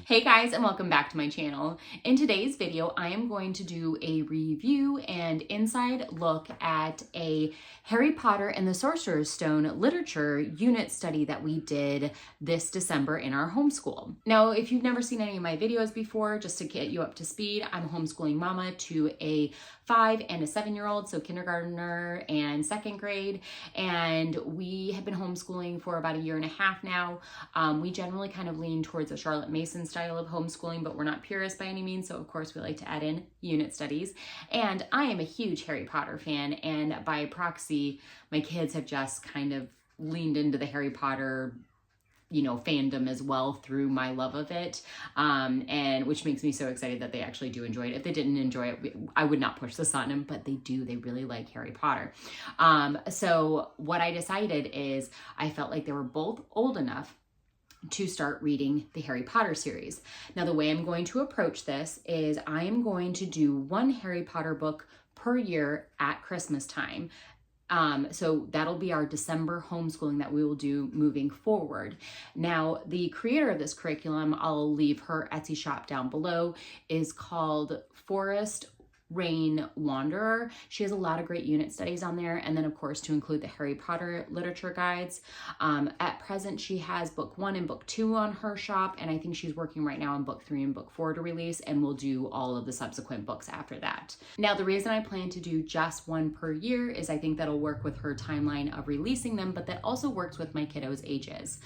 Hey guys, and welcome back to my channel. In today's video, I am going to do a review and inside look at a Harry Potter and the Sorcerer's Stone literature unit study that we did this December in our homeschool. Now, if you've never seen any of my videos before, just to get you up to speed, I'm a homeschooling mama to a 5 and a 7-year-old, so kindergartner and second grade, and we have been homeschooling for about a year and a half now. We generally kind of lean towards a Charlotte Mason style of homeschooling, but we're not purists by any means, so of course we like to add in unit studies. And I am a huge Harry Potter fan, and by proxy, my kids have just kind of leaned into the Harry Potter fandom as well through my love of it, and which makes me so excited that they actually do enjoy it. If they didn't enjoy it, I would not push this on them, but they do. They really like Harry Potter. So what I decided is I felt like they were both old enough to start reading the Harry Potter series. Now, the way I'm going to approach this is I am going to do one Harry Potter book per year at Christmas time. So that'll be our December homeschooling that we will do moving forward. Now, the creator of this curriculum, I'll leave her Etsy shop down below, is called Forest Rain Wanderer. She has a lot of great unit studies on there, and then of course to include the Harry Potter literature guides. At present, she has book 1 and book 2 on her shop, and I think she's working right now on book 3 and book 4 to release, and we'll do all of the subsequent books after that. Now, the reason I plan to do just one per year is I think that'll work with her timeline of releasing them, but that also works with my kiddos' ages.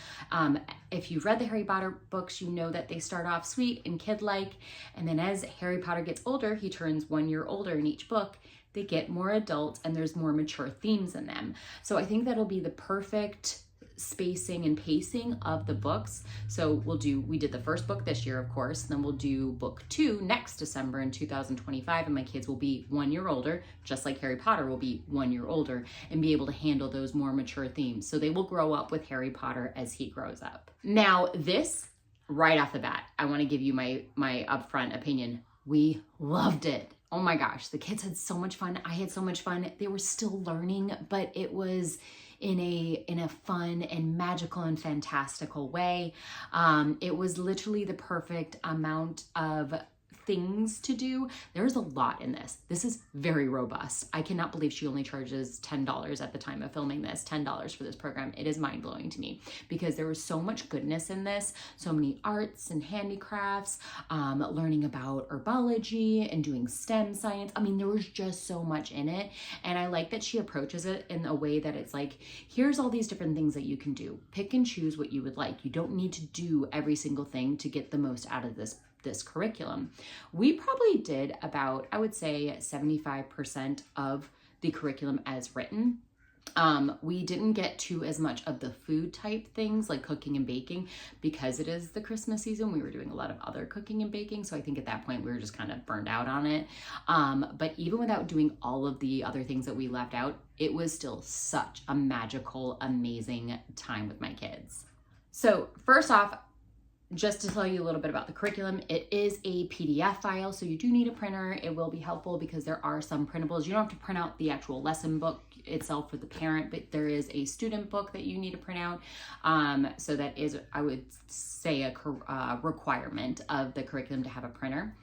If you've read the Harry Potter books, you know that they start off sweet and kid-like, and then as Harry Potter gets older, he turns 1 year older in each book, they get more adult and there's more mature themes in them. So I think that'll be the perfect spacing and pacing of the books. So we did the first book this year, of course, and then we'll do book 2 next December in 2025, and my kids will be 1 year older, just like Harry Potter will be 1 year older, and be able to handle those more mature themes. So they will grow up with Harry Potter as he grows up. Now, this, right off the bat, I want to give you my upfront opinion. We loved it. Oh my gosh, the kids had so much fun. I had so much fun. They were still learning, but it was in a fun and magical and fantastical way. It was literally the perfect amount of things to do. There's a lot in this. This is very robust. I cannot believe she only charges $10 at the time of filming this, $10 for this program. It is mind-blowing to me because there was so much goodness in this, so many arts and handicrafts, learning about herbology and doing STEM science. I mean, there was just so much in it, and I like that she approaches it in a way that it's like, here's all these different things that you can do. Pick and choose what you would like. You don't need to do every single thing to get the most out of this curriculum. We probably did about, I would say, 75% of the curriculum as written. We didn't get to as much of the food type things like cooking and baking because it is the Christmas season. We were doing a lot of other cooking and baking, so I think at that point we were just kind of burned out on it. But even without doing all of the other things that we left out, it was still such a magical, amazing time with my kids. So first off, just to tell you a little bit about the curriculum, it is a PDF file, so you do need a printer. It will be helpful because there are some printables. You don't have to print out the actual lesson book itself for the parent, but there is a student book that you need to print out. So that is, I would say, a requirement of the curriculum to have a printer.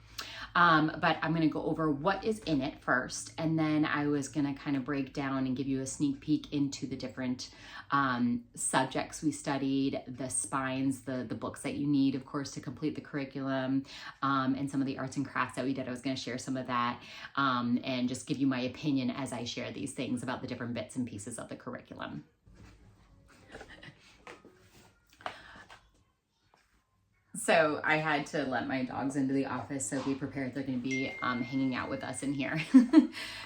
But I'm going to go over what is in it first, and then I was going to kind of break down and give you a sneak peek into the different subjects we studied, the spines, the books that you need, of course, to complete the curriculum, and some of the arts and crafts that we did. I was going to share some of that, and just give you my opinion as I share these things about the different bits and pieces of the curriculum. So I had to let my dogs into the office, so be prepared. They're going to be hanging out with us in here.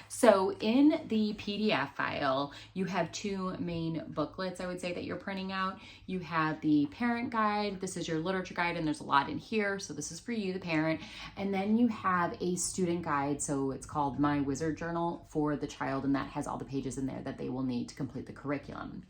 So in the PDF file, you have 2 main booklets, I would say, that you're printing out. You have the parent guide. This is your literature guide, and there's a lot in here. So this is for you, the parent. And then you have a student guide. So it's called My Wizard Journal for the child, and that has all the pages in there that they will need to complete the curriculum.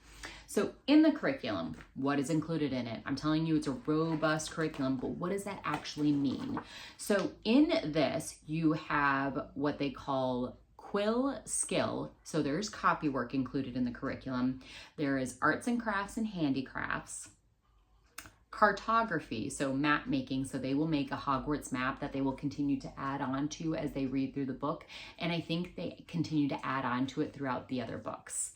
So in the curriculum, what is included in it? I'm telling you it's a robust curriculum, but what does that actually mean? So in this, you have what they call quill skill. So there's copy work included in the curriculum. There is arts and crafts and handicrafts, cartography, so map making. So they will make a Hogwarts map that they will continue to add on to as they read through the book. And I think they continue to add on to it throughout the other books.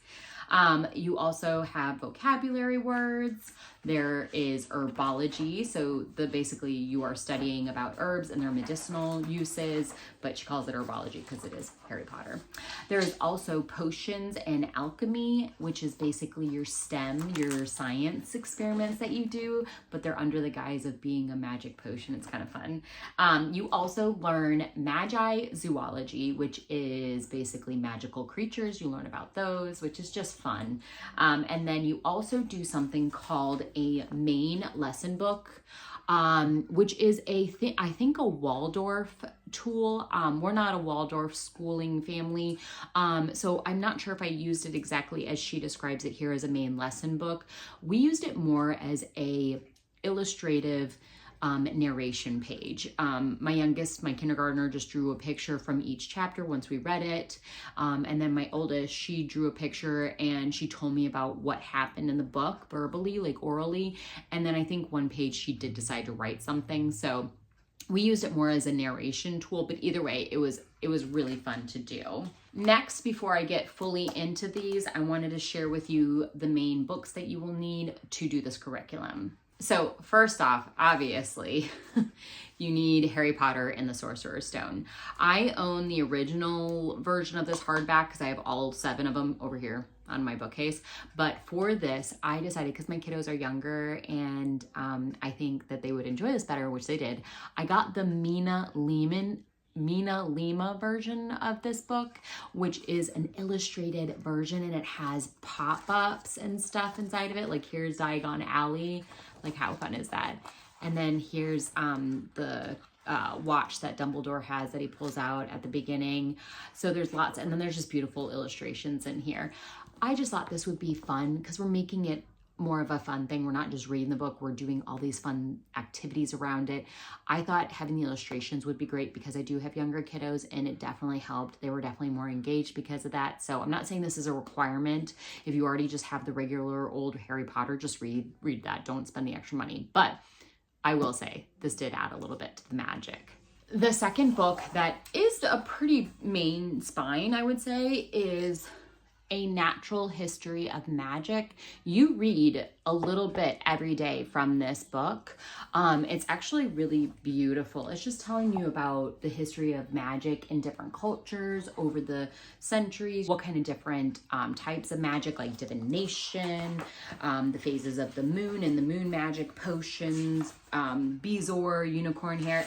You also have vocabulary words. There is herbology. So basically you are studying about herbs and their medicinal uses, but she calls it herbology because it is Harry Potter. There's also potions and alchemy, which is basically your STEM, your science experiments that you do, but they're under the guise of being a magic potion. It's kind of fun. You also learn magi zoology, which is basically magical creatures. You learn about those, which is just fun. And then you also do something called a main lesson book, which is I think a Waldorf tool. We're not a Waldorf schooling family, so I'm not sure if I used it exactly as she describes it here as a main lesson book. We used it more as a illustrative narration page. My youngest, my kindergartner, just drew a picture from each chapter once we read it. And then my oldest, she drew a picture and she told me about what happened in the book verbally, like orally. And then I think one page she did decide to write something. So we used it more as a narration tool, but either way, it was really fun to do. Next, before I get fully into these, I wanted to share with you the main books that you will need to do this curriculum. So first off, obviously, you need Harry Potter and the Sorcerer's Stone. I own the original version of this hardback because I have all 7 of them over here on my bookcase. But for this, I decided, because my kiddos are younger and I think that they would enjoy this better, which they did, I got the Mina Lima version of this book, which is an illustrated version, and it has pop-ups and stuff inside of it. Like here's Diagon Alley. Like how fun is that? And then here's the watch that Dumbledore has that he pulls out at the beginning. So there's lots, and then there's just beautiful illustrations in here. I just thought this would be fun because we're making it more of a fun thing. We're not just reading the book, we're doing all these fun activities around it. I thought having the illustrations would be great because I do have younger kiddos, and it definitely helped. They were definitely more engaged because of that. So I'm not saying this is a requirement. If you already just have the regular old Harry Potter, just read that. Don't spend the extra money. But I will say this did add a little bit to the magic. The second book that is a pretty main spine, I would say, is A Natural History of Magic. You read a little bit every day from this book. It's actually really beautiful. It's just telling you about the history of magic in different cultures over the centuries, what kind of different types of magic, like divination, the phases of the moon and the moon magic, potions, Bezoar, unicorn hair.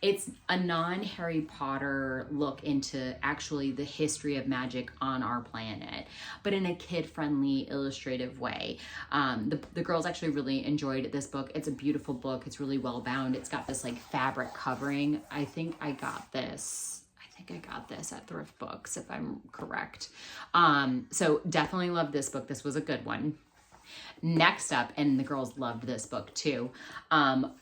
It's a non-Harry Potter look into actually the history of magic on our planet, but in a kid-friendly, illustrative way. The girls actually really enjoyed this book. It's a beautiful book. It's really well bound. It's got this like fabric covering. I think I got this at Thrift Books, if I'm correct. So definitely love this book. This was a good one. Next up, and the girls loved this book too,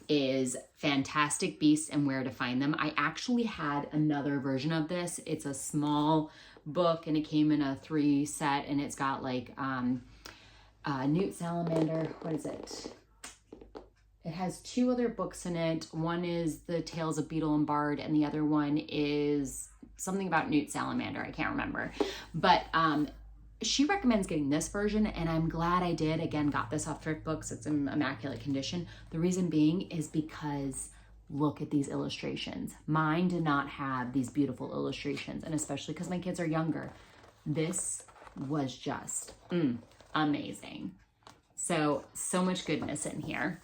is Fantastic Beasts and Where to Find Them. I actually had another version of this. It's a small book and it came in a 3 set, and it's got like Newt Salamander. What is it? It has 2 other books in it. One is The Tales of Beetle and Bard, and the other one is something about Newt Salamander. I can't remember. But she recommends getting this version, and I'm glad I did. Again, got this off Thrift Books. It's in immaculate condition. The reason being is because look at these illustrations. Mine did not have these beautiful illustrations, and especially because my kids are younger. This was just amazing. So much goodness in here.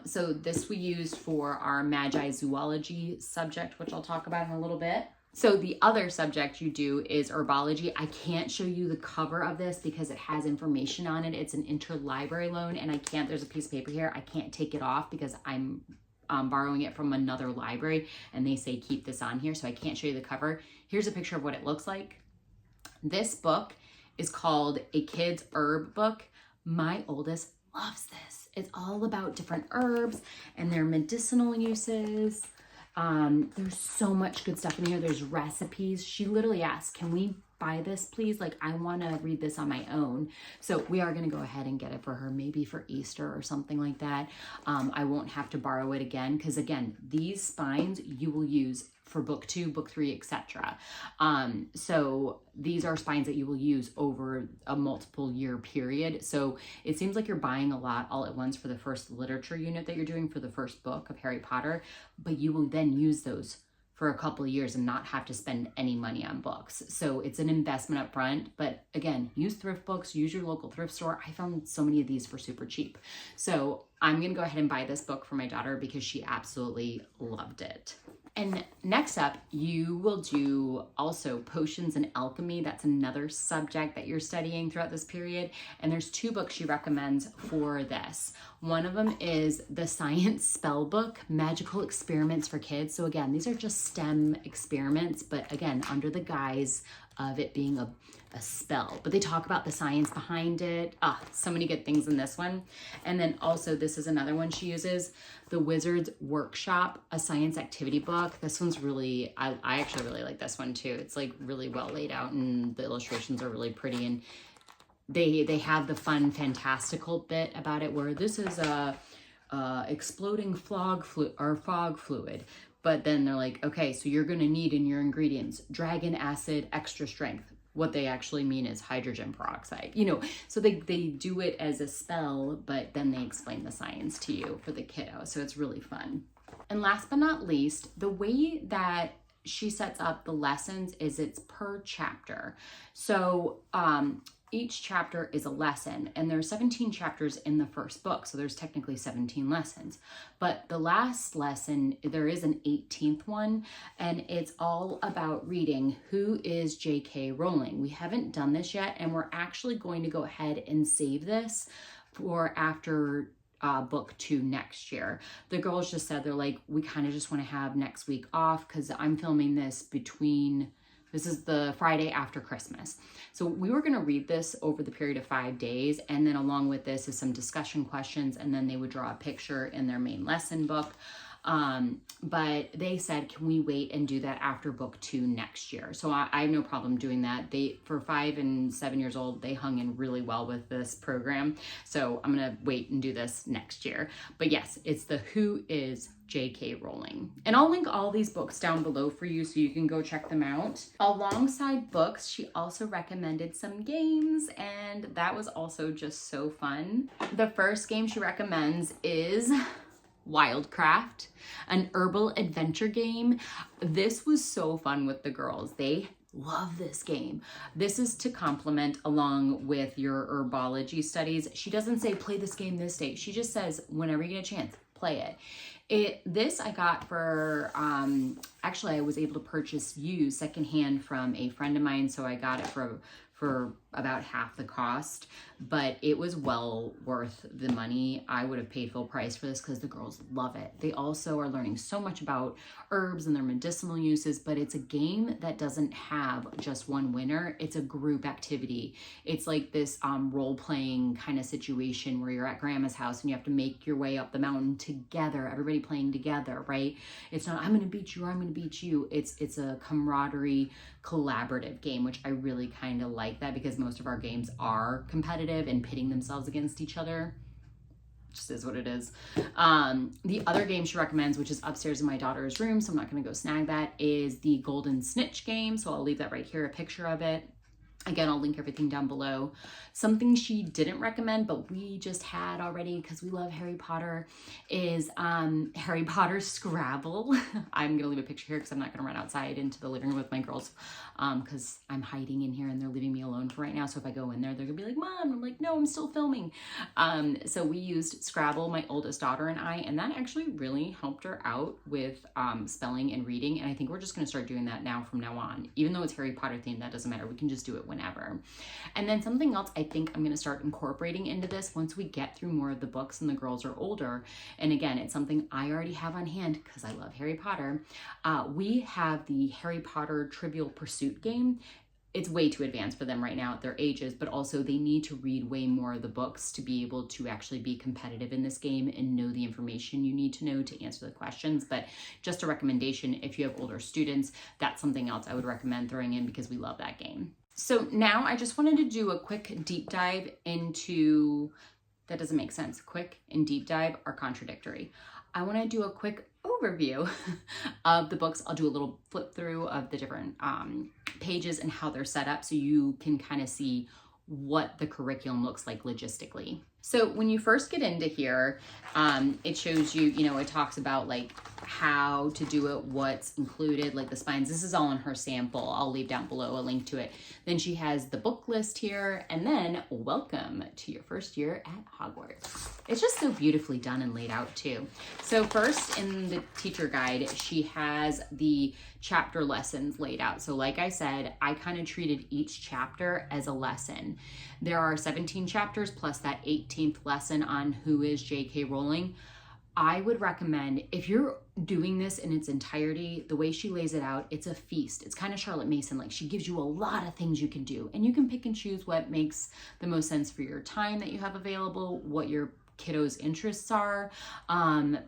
So this we used for our Magi Zoology subject, which I'll talk about in a little bit. So the other subject you do is Herbology. I can't show you the cover of this because it has information on it. It's an interlibrary loan, and there's a piece of paper here. I can't take it off because I'm borrowing it from another library, and they say keep this on here, so I can't show you the cover. Here's a picture of what it looks like. This book is called A Kid's Herb Book. My oldest loves this. It's all about different herbs and their medicinal uses. There's so much good stuff in here. There's recipes. She literally asked, can we buy this, please? Like, I want to read this on my own. So we are going to go ahead and get it for her, maybe for Easter or something like that. I won't have to borrow it again, because again, these spines you will use for book 2, book 3, etc. So these are spines that you will use over a multiple year period. So it seems like you're buying a lot all at once for the first literature unit that you're doing for the first book of Harry Potter, but you will then use those for a couple of years and not have to spend any money on books. So it's an investment up front, but again, use thrift books, use your local thrift store. I found so many of these for super cheap. So I'm gonna go ahead and buy this book for my daughter because she absolutely loved it. And next up, you will do also potions and alchemy. That's another subject that you're studying throughout this period. And there's 2 books she recommends for this. One of them is the Science Spell Book, Magical Experiments for Kids. So again, these are just STEM experiments, but again, under the guise of it being a spell. But they talk about the science behind it. So many good things in this one. And then also, this is another one she uses, The Wizard's Workshop, a science activity book. This one's really, I actually really like this one too. It's like really well laid out and the illustrations are really pretty, and they have the fun fantastical bit about it where this is a exploding fog fluid. But then they're like, okay, so you're gonna need in your ingredients dragon acid, extra strength. What they actually mean is hydrogen peroxide, so they do it as a spell, but then they explain the science to you for the kiddo. So it's really fun. And last but not least, the way that she sets up the lessons is it's per chapter. So each chapter is a lesson, and there's 17 chapters in the first book, so there's technically 17 lessons. But the last lesson, there is an 18th one, and it's all about reading Who is J.K. Rowling. We haven't done this yet, and we're actually going to go ahead and save this for after book 2 next year. The girls just said, they're like, we kind of just want to have next week off because I'm filming this this is the Friday after Christmas. So we were going to read this over the period of 5 days. And then along with this is some discussion questions. And then they would draw a picture in their main lesson book. But they said, can we wait and do that after book 2 next year? So I have no problem doing that. For 5 and 7 years old, they hung in really well with this program. So I'm going to wait and do this next year. But yes, it's the Who is J.K. Rowling. And I'll link all these books down below for you so you can go check them out. Alongside books, she also recommended some games, and that was also just so fun. The first game she recommends is Wildcraft, an herbal adventure game. This was so fun with the girls. They love this game. This is to complement along with your herbology studies. She doesn't say play this game this day. She just says whenever you get a chance, play it. This I got for, actually I was able to purchase used secondhand from a friend of mine, so I got it for about half the cost, but it was well worth the money. I would have paid full price for this because the girls love it. They also are learning so much about herbs and their medicinal uses, but it's a game that doesn't have just one winner. It's a group activity. It's like this role-playing kind of situation where you're at grandma's house and you have to make your way up the mountain together, everybody playing together, right? It's not, I'm gonna beat you or I'm gonna beat you. It's a camaraderie, collaborative game, which I really kind of like that because most of our games are competitive and pitting themselves against each other. Just is what it is. The other game she recommends, which is upstairs in my daughter's room, so I'm not going to go snag that, is the Golden Snitch game. So I'll leave that right here, a picture of it. Again, I'll link everything down below. Something she didn't recommend, but we just had already because we love Harry Potter, is Harry Potter Scrabble. I'm gonna leave a picture here because I'm not gonna run outside into the living room with my girls because I'm hiding in here and they're leaving me alone for right now. So if I go in there, they're gonna be like, Mom, I'm like, no, I'm still filming. So we used Scrabble, my oldest daughter and I, and that actually really helped her out with spelling and reading. And I think we're just gonna start doing that now from now on. Even though it's Harry Potter themed, that doesn't matter. We can just do it whenever. And then something else I think I'm going to start incorporating into this once we get through more of the books and the girls are older. And again, it's something I already have on hand because I love Harry Potter. We have the Harry Potter Trivial Pursuit game. It's way too advanced for them right now at their ages, but also they need to read way more of the books to be able to actually be competitive in this game and know the information you need to know to answer the questions. But just a recommendation, if you have older students, that's something else I would recommend throwing in because we love that game. So now I just wanted to do a quick deep dive into, that doesn't make sense. Quick and deep dive are contradictory. I want to do a quick overview of the books. I'll do a little flip through of the different pages and how they're set up so you can kind of see what the curriculum looks like logistically. So when you first get into here, it shows you, it talks about like how to do it, what's included, like the spines. This is all in her sample. I'll leave down below a link to it. Then she has the book list here, and then welcome to your first year at Hogwarts. It's just so beautifully done and laid out too. So first in the teacher guide, she has the chapter lessons laid out. So like I said, I kind of treated each chapter as a lesson. There are 17 chapters plus that 18th lesson on who is J.K. Rowling. I would recommend, if you're doing this in its entirety, the way she lays it out, it's a feast. It's kind of Charlotte Mason, like she gives you a lot of things you can do, and you can pick and choose what makes the most sense for your time that you have available, what your kiddos' interests are.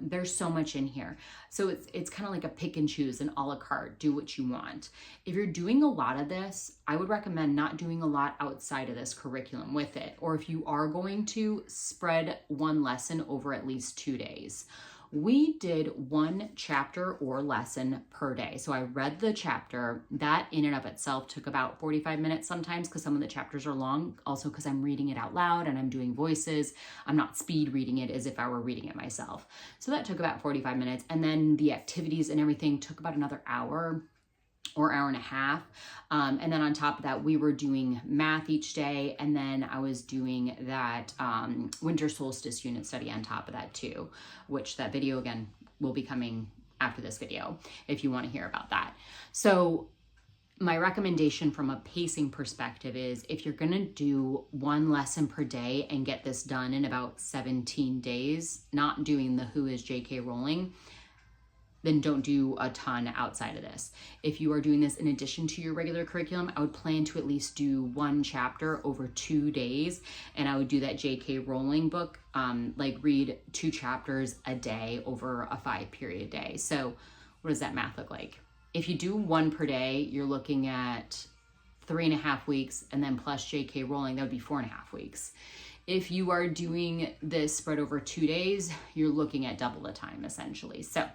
There's so much in here. So it's kind of like a pick and choose, an a la carte, do what you want. If you're doing a lot of this, I would recommend not doing a lot outside of this curriculum with it. Or if you are going to, spread one lesson over at least 2 days. We did one chapter or lesson per day. So I read the chapter. That in and of itself took about 45 minutes sometimes because some of the chapters are long. Also because I'm reading it out loud and I'm doing voices. I'm not speed reading it as if I were reading it myself. So that took about 45 minutes. And then the activities and everything took about another hour or hour and a half. And then on top of that, we were doing math each day. And then I was doing that winter solstice unit study on top of that too, which that video again will be coming after this video if you want to hear about that. So my recommendation from a pacing perspective is if you're going to do one lesson per day and get this done in about 17 days, not doing the Who is J.K. Rowling, then don't do a ton outside of this. If you are doing this in addition to your regular curriculum, I would plan to at least do one chapter over 2 days. And I would do that J.K. Rowling book, like read 2 chapters a day over a 5-period day. So what does that math look like? If you do one per day, you're looking at 3.5 weeks, and then plus J.K. Rowling, that would be 4.5 weeks. If you are doing this spread over 2 days, you're looking at double the time essentially. So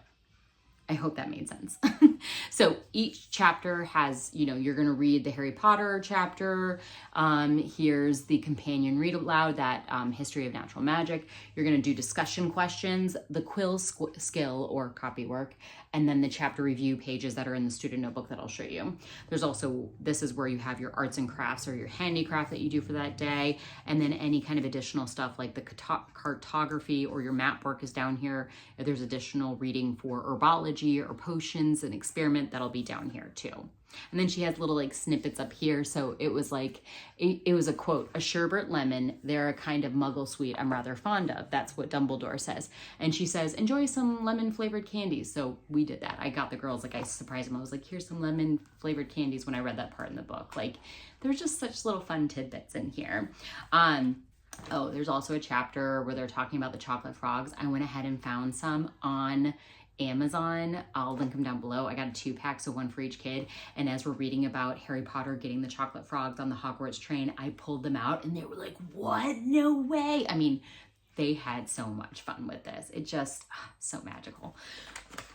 I hope that made sense. So each chapter has, you're going to read the Harry Potter chapter. Here's the companion read aloud, that history of natural magic. You're going to do discussion questions, the quill skill or copy work, and then the chapter review pages that are in the student notebook that I'll show you. There's also, this is where you have your arts and crafts or your handicraft that you do for that day. And then any kind of additional stuff like the cartography or your map work is down here. If there's additional reading for herbology or potions and experiment, that'll be down here too. And then she has little like snippets up here. So it was like, it was a quote, "A sherbet lemon, they're a kind of muggle sweet I'm rather fond of." That's what Dumbledore says. And she says, "Enjoy some lemon flavored candies." So we did that. I got the girls, like I surprised them. I was like, "Here's some lemon flavored candies," when I read that part in the book. Like there's just such little fun tidbits in here. Oh, there's also a chapter where they're talking about the chocolate frogs. I went ahead and found some on Amazon. I'll link them down below. I got a 2-pack, so one for each kid. And as we're reading about Harry Potter getting the chocolate frogs on the Hogwarts train, I pulled them out and they were like, "What? No way." I mean, they had so much fun with this. It just, so magical.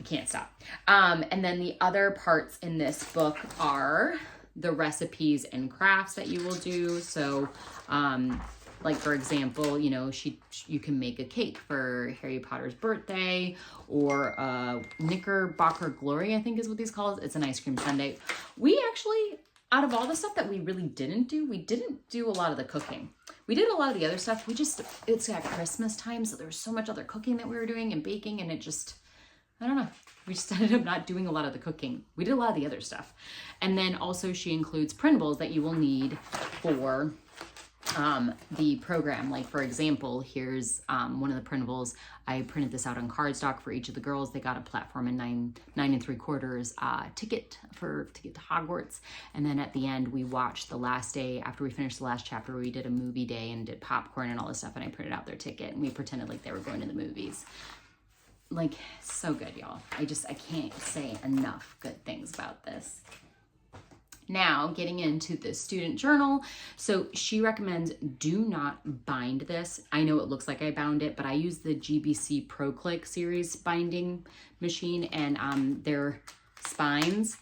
I can't stop. And then the other parts in this book are the recipes and crafts that you will do. So, like for example, you can make a cake for Harry Potter's birthday, or Knickerbocker Glory, I think is what these called. It's an ice cream sundae. We actually, out of all the stuff that we really didn't do a lot of the cooking. We did a lot of the other stuff. It's at Christmas time, so there was so much other cooking that we were doing and baking, and it just, I don't know. We just ended up not doing a lot of the cooking. We did a lot of the other stuff. And then also she includes printables that you will need for the program. Like for example, here's one of the printables. I printed this out on cardstock for each of the girls. They got a platform and 9 3/4 ticket to get to Hogwarts. And then at the end, we watched the last day after we finished the last chapter. We did a movie day and did popcorn and all this stuff. And I printed out their ticket and we pretended like they were going to the movies. Like, so good, y'all. I can't say enough good things about this. Now, getting into the student journal. So she recommends do not bind this. I know it looks like I bound it, but I use the GBC Pro Click series binding machine, and their spines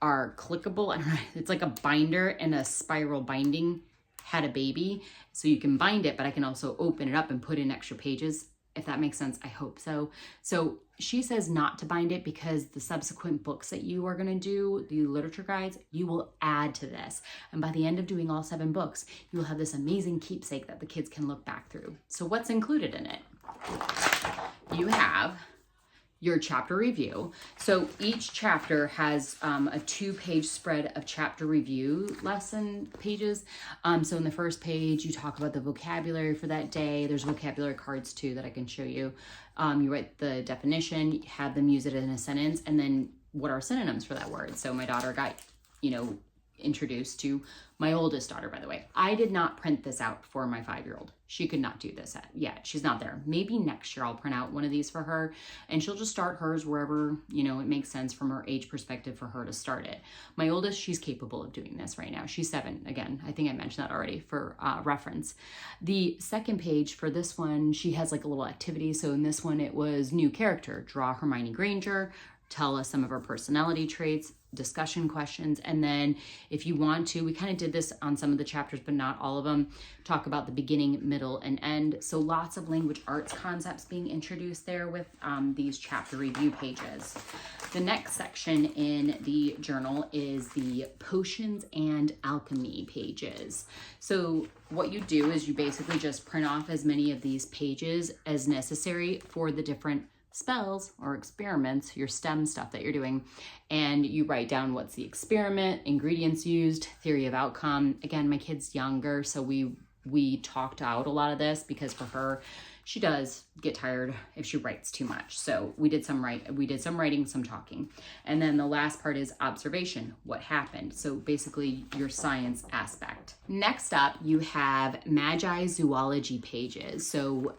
are clickable. I don't know, it's like a binder and a spiral binding had a baby. So you can bind it, but I can also open it up and put in extra pages. If that makes sense, I hope so. So she says not to bind it because the subsequent books that you are going to do, the literature guides, you will add to this. And by the end of doing all 7 books, you will have this amazing keepsake that the kids can look back through. So what's included in it? You have your chapter review. So each chapter has a 2-page spread of chapter review lesson pages. So in the first page, you talk about the vocabulary for that day. There's vocabulary cards too that I can show you. You write the definition, have them use it in a sentence, and then what are synonyms for that word. So my daughter got, introduced to my oldest daughter, by the way. I did not print this out for my 5-year-old. She could not do this yet. She's not there. Maybe next year I'll print out one of these for her, and she'll just start hers wherever, it makes sense from her age perspective for her to start it. My oldest, she's capable of doing this right now. She's 7. Again, I think I mentioned that already for reference. The second page for this one, she has like a little activity. So in this one, it was new character, draw Hermione Granger, tell us some of her personality traits, discussion questions, and then if you want to, we kind of did this on some of the chapters, but not all of them, talk about the beginning, middle, and end. So lots of language arts concepts being introduced there with these chapter review pages. The next section in the journal is the potions and alchemy pages. So what you do is you basically just print off as many of these pages as necessary for the different spells or experiments, your STEM stuff that you're doing, and you write down what's the experiment, ingredients used, theory of outcome. Again, my kid's younger, so we talked out a lot of this because for her, she does get tired if she writes too much. So we did some writing, some talking. And then the last part is observation, what happened. So basically your science aspect. Next up, you have Magi zoology pages. So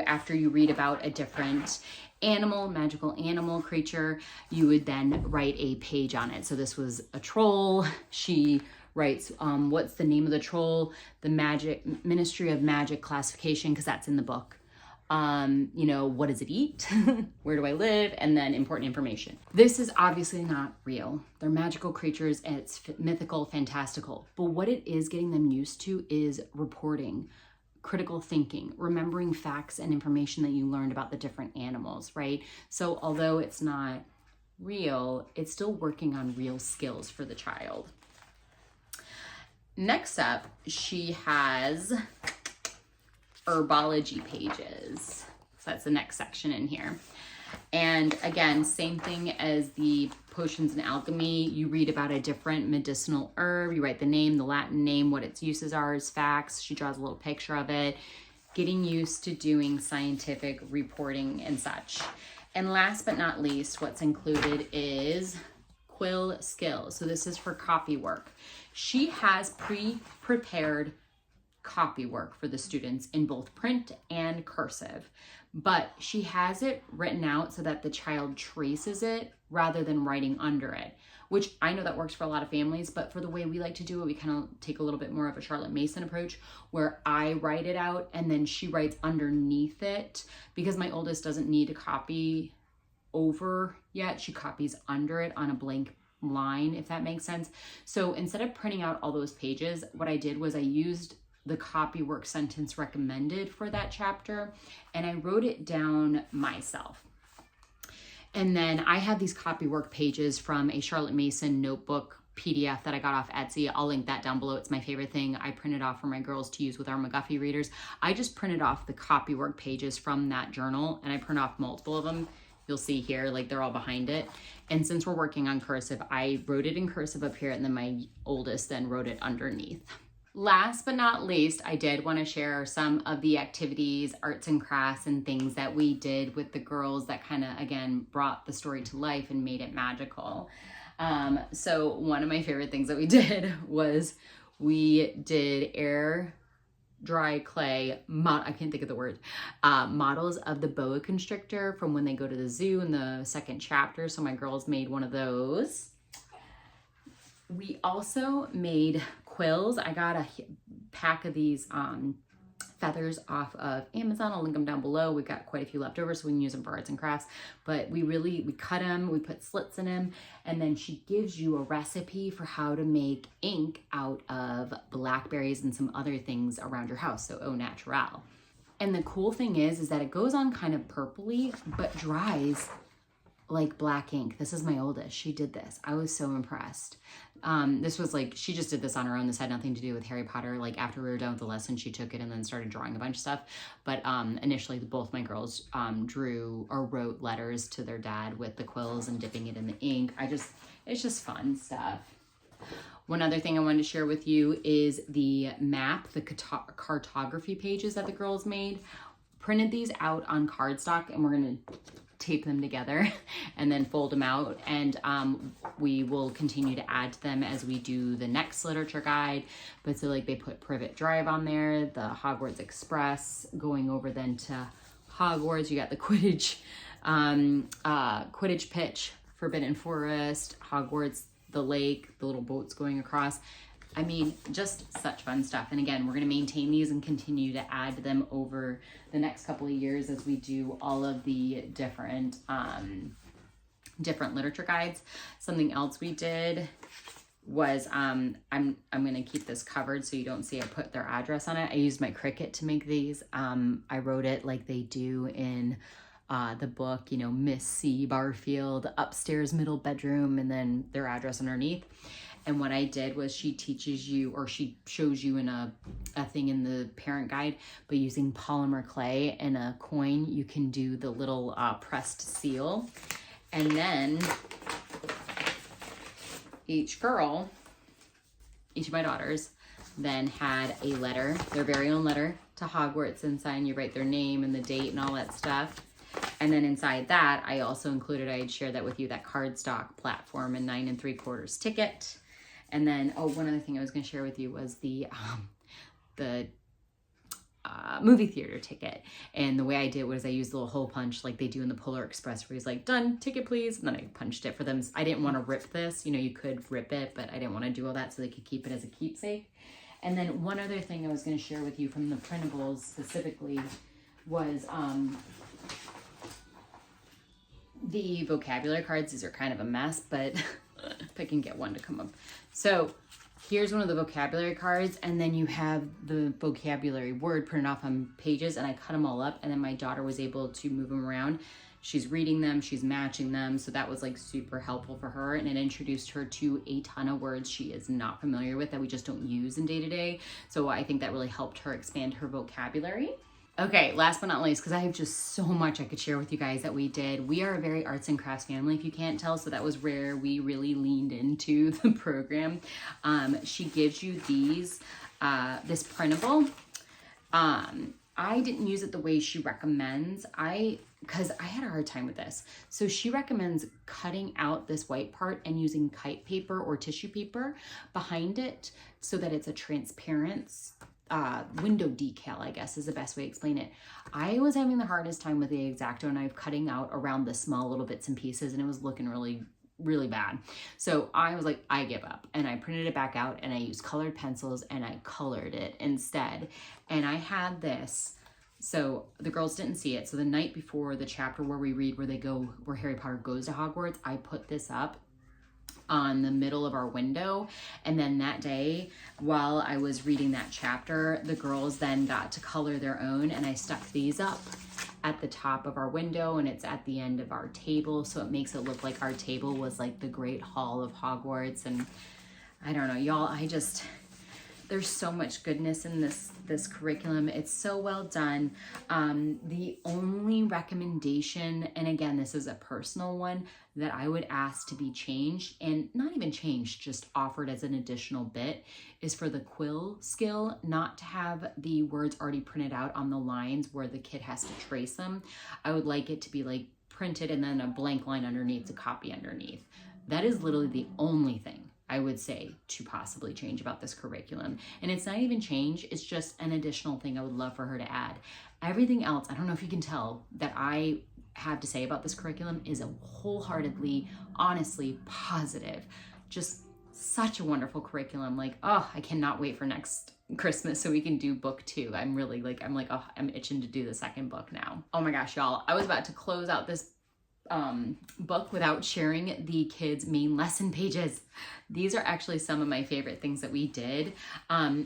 after you read about a different animal, magical animal, creature, you would then write a page on it. So this was a troll. She writes, what's the name of the troll, the Ministry of Magic classification, because that's in the book. What does it eat? Where do I live? And then important information. This is obviously not real. They're magical creatures and it's mythical, fantastical. But what it is getting them used to is reporting, critical thinking, remembering facts and information that you learned about the different animals, right? So although it's not real, it's still working on real skills for the child. Next up, she has Herbology pages. So that's the next section in here. And again, same thing as the potions and alchemy. You read about a different medicinal herb. You write the name, the Latin name, what its uses are as facts. She draws a little picture of it. Getting used to doing scientific reporting and such. And last but not least, what's included is quill skills. So this is for copy work. She has pre-prepared copy work for the students in both print and cursive, but she has it written out so that the child traces it rather than writing under it, which I know that works for a lot of families, but for the way we like to do it, we kind of take a little bit more of a Charlotte Mason approach where I write it out and then she writes underneath it, because my oldest doesn't need to copy over yet. She copies under it on a blank line, if that makes sense. So instead of printing out all those pages, what I did was I used the copy work sentence recommended for that chapter and I wrote it down myself. And then I have these copy work pages from a Charlotte Mason notebook PDF that I got off Etsy. I'll link that down below. It's my favorite thing. I printed off for my girls to use with our McGuffey readers. I just printed off the copy work pages from that journal and I print off multiple of them. You'll see here, like they're all behind it. And since we're working on cursive, I wrote it in cursive up here and then my oldest then wrote it underneath. Last but not least, I did want to share some of the activities, arts and crafts and things that we did with the girls that kind of, again, brought the story to life and made it magical. So one of my favorite things that we did was we did air dry clay, I can't think of the word, models of the boa constrictor from when they go to the zoo in the second chapter. So my girls made one of those. We also made quills. I got a pack of these feathers off of Amazon. I'll link them down below. We've got quite a few left over, so we can use them for arts and crafts. But we cut them, we put slits in them, and then she gives you a recipe for how to make ink out of blackberries and some other things around your house, so au naturel. And the cool thing is that it goes on kind of purpley, but dries like black ink. This is my oldest. She did this. I was so impressed. This was like, she just did this on her own. This had nothing to do with Harry Potter. Like after we were done with the lesson, she took it and then started drawing a bunch of stuff. But initially both my girls drew or wrote letters to their dad with the quills and dipping it in the ink. It's just fun stuff. One other thing I wanted to share with you is the map, the cartography pages that the girls made. Printed these out on cardstock, and we're gonna tape them together and then fold them out, and we will continue to add to them as we do the next literature guide. But so like they put Privet Drive on there, the Hogwarts Express going over then to Hogwarts. You got the Quidditch pitch, Forbidden Forest, Hogwarts, the lake, the little boats going across. I mean, just such fun stuff. And again, we're going to maintain these and continue to add them over the next couple of years as we do all of the different literature guides. Something else we did was, I'm going to keep this covered so you don't see I put their address on it. I used my Cricut to make these. I wrote it like they do in the book, you know, Miss C. Barfield, upstairs middle bedroom, and then their address underneath. And what I did was she teaches you, or she shows you in a thing in the parent guide, but using polymer clay and a coin, you can do the little pressed seal. And then each of my daughters then had a letter, their very own letter to Hogwarts inside, and you write their name and the date and all that stuff. And then inside that, I also included, I had shared that with you, that cardstock platform and 9 3/4 ticket. And then, one other thing I was going to share with you was the movie theater ticket. And the way I did was I used a little hole punch like they do in the Polar Express, where he's like, done, ticket please. And then I punched it for them. I didn't want to rip this. You know, you could rip it, but I didn't want to do all that, so they could keep it as a keepsake. And then one other thing I was going to share with you from the printables specifically was the vocabulary cards. These are kind of a mess, but if I can get one to come up. So here's one of the vocabulary cards, and then you have the vocabulary word printed off on pages, and I cut them all up, and then my daughter was able to move them around. She's reading them, she's matching them, so that was like super helpful for her, and it introduced her to a ton of words she is not familiar with that we just don't use in day-to-day. So I think that really helped her expand her vocabulary. Okay, last but not least, because I have just so much I could share with you guys that we did. We are a very arts and crafts family, if you can't tell, so that was where we really leaned into the program. She gives you these, this printable. I didn't use it the way she recommends, because I had a hard time with this. So she recommends cutting out this white part and using kite paper or tissue paper behind it so that it's a transparent window decal, I guess is the best way to explain it. I was having the hardest time with the X-Acto knife cutting out around the small little bits and pieces, and it was looking really, really bad. So I was like, I give up, and I printed it back out, and I used colored pencils, and I colored it instead. And I had this, so the girls didn't see it. So the night before the chapter where we read where Harry Potter goes to Hogwarts, I put this up on the middle of our window. And then that day, while I was reading that chapter, the girls then got to color their own, and I stuck these up at the top of our window, and it's at the end of our table, so it makes it look like our table was like the Great Hall of Hogwarts. And I don't know, y'all, there's so much goodness in this curriculum. It's so well done. The only recommendation, and again, this is a personal one, that I would ask to be changed, and not even changed, just offered as an additional bit, is for the quill skill, not to have the words already printed out on the lines where the kid has to trace them. I would like it to be like printed and then a blank line underneath to copy underneath. That is literally the only thing I would say to possibly change about this curriculum. And it's not even change, it's just an additional thing I would love for her to add. Everything else, I don't know if you can tell, that I have to say about this curriculum is a wholeheartedly, honestly positive. Just such a wonderful curriculum. Like, oh, I cannot wait for next Christmas so we can do book 2. I'm really like, oh, I'm itching to do the second book now. Oh my gosh, y'all, I was about to close out this book without sharing the kids' main lesson pages. These are actually some of my favorite things that we did.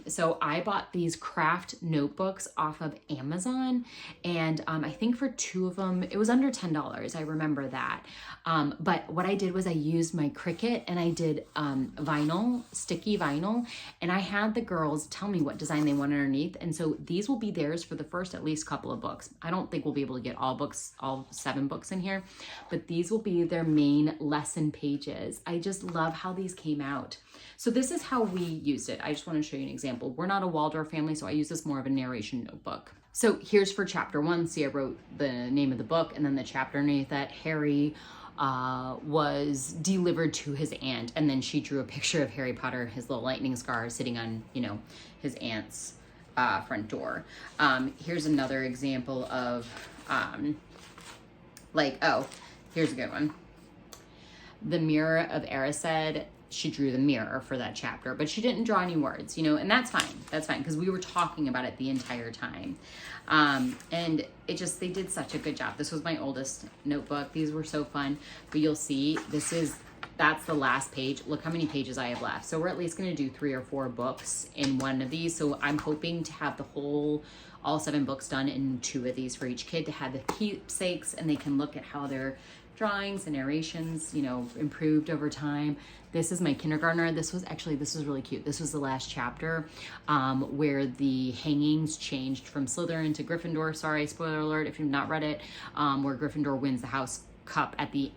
So I bought these craft notebooks off of Amazon, and I think for 2 of them, it was under $10. I remember that. But what I did was I used my Cricut and I did vinyl, sticky vinyl, and I had the girls tell me what design they want underneath. And so these will be theirs for the first at least couple of books. I don't think we'll be able to get all 7 books in here, but these will be their main lesson pages. I just love how these came out. So this is how we used it. I just want to show you an example. We're not a Waldorf family, so I use this more of a narration notebook. So here's for chapter 1. See, I wrote the name of the book and then the chapter underneath that. Harry was delivered to his aunt, and then she drew a picture of Harry Potter, his little lightning scar, sitting on, his aunt's front door. Here's another example of here's a good one. The Mirror of Erised, she drew the mirror for that chapter, but she didn't draw any words, and that's fine. That's fine, because we were talking about it the entire time. And they did such a good job. This was my oldest notebook. These were so fun, but you'll see that's the last page. Look how many pages I have left. So we're at least going to do 3 or 4 books in one of these. So I'm hoping to have all 7 books done in 2 of these for each kid to have the keepsakes, and they can look at how their drawings and narrations, improved over time. This is my kindergartner. This was really cute. This was the last chapter where the hangings changed from Slytherin to Gryffindor. Sorry, spoiler alert if you've not read it, where Gryffindor wins the house cup at the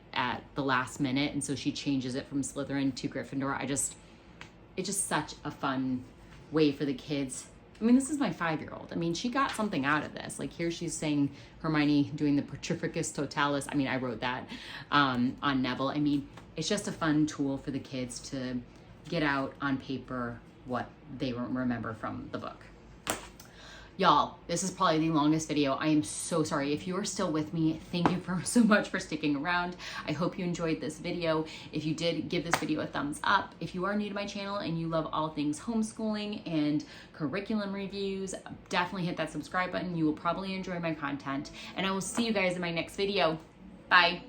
last minute, and so she changes it from Slytherin to Gryffindor. It's just such a fun way for the kids. I mean, this is my 5-year-old. I mean, she got something out of this. Like here she's saying Hermione doing the Petrificus Totalis. I mean, I wrote that on Neville. I mean, it's just a fun tool for the kids to get out on paper what they remember from the book. Y'all, this is probably the longest video. I am so sorry. If you are still with me, thank you so much for sticking around. I hope you enjoyed this video. If you did, give this video a thumbs up. If you are new to my channel and you love all things homeschooling and curriculum reviews, definitely hit that subscribe button. You will probably enjoy my content, and I will see you guys in my next video. Bye.